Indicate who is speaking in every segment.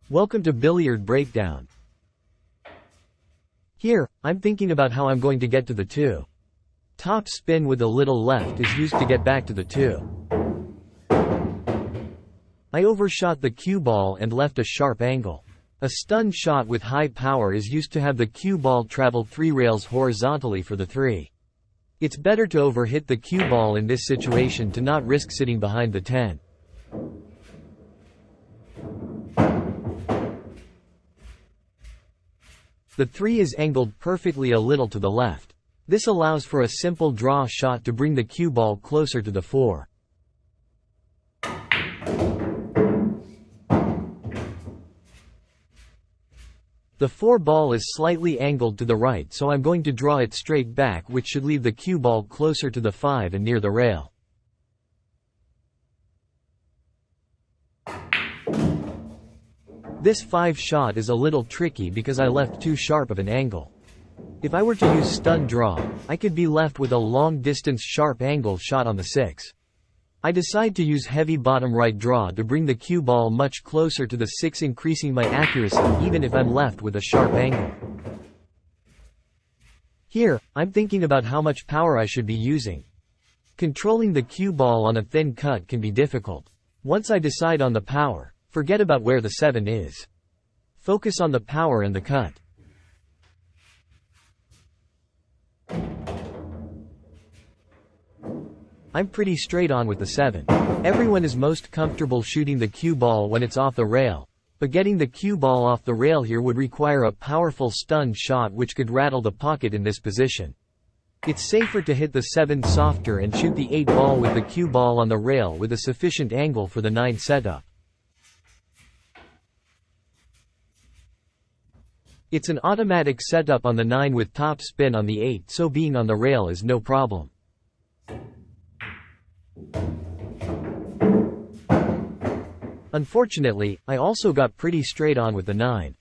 Speaker 1: Welcome to Billiard Breakdown. Here, I'm thinking about how I'm going to get to the 2. Top spin with a little left is used to get back to the 2. I overshot the cue ball and left a sharp angle. A stun shot with high power is used to have the cue ball travel 3 rails horizontally for the 3. It's better to overhit the cue ball in this situation to not risk sitting behind the 10. The 3 is angled perfectly a little to the left. This allows for a simple draw shot to bring the cue ball closer to the 4. The 4 ball is slightly angled to the right, so I'm going to draw it straight back, which should leave the cue ball closer to the 5 and near the rail. This 5 shot is a little tricky because I left too sharp of an angle. If I were to use stun draw, I could be left with a long distance sharp angle shot on the 6. I decide to use heavy bottom right draw to bring the cue ball much closer to the 6, increasing my accuracy even if I'm left with a sharp angle. Here, I'm thinking about how much power I should be using. Controlling the cue ball on a thin cut can be difficult. Once I decide on the power, forget about where the 7 is. Focus on the power and the cut. I'm pretty straight on with the 7. Everyone is most comfortable shooting the cue ball when it's off the rail, but getting the cue ball off the rail here would require a powerful stun shot which could rattle the pocket in this position. It's safer to hit the 7 softer and shoot the 8 ball with the cue ball on the rail with a sufficient angle for the 9 setup. It's an automatic setup on the 9 with top spin on the 8, so being on the rail is no problem. Unfortunately, I also got pretty straight on with the 9.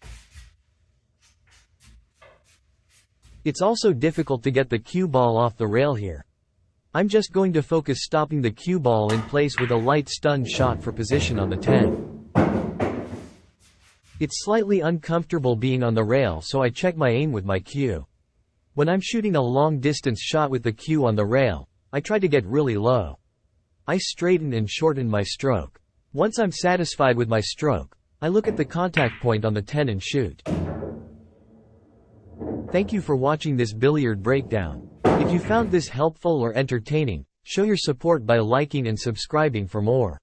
Speaker 1: It's also difficult to get the cue ball off the rail here. I'm just going to focus stopping the cue ball in place with a light stun shot for position on the 10. It's slightly uncomfortable being on the rail, so I check my aim with my cue. When I'm shooting a long distance shot with the cue on the rail, I try to get really low. I straighten and shorten my stroke. Once I'm satisfied with my stroke, I look at the contact point on the 10 and shoot. Thank you for watching this billiard breakdown. If you found this helpful or entertaining, show your support by liking and subscribing for more.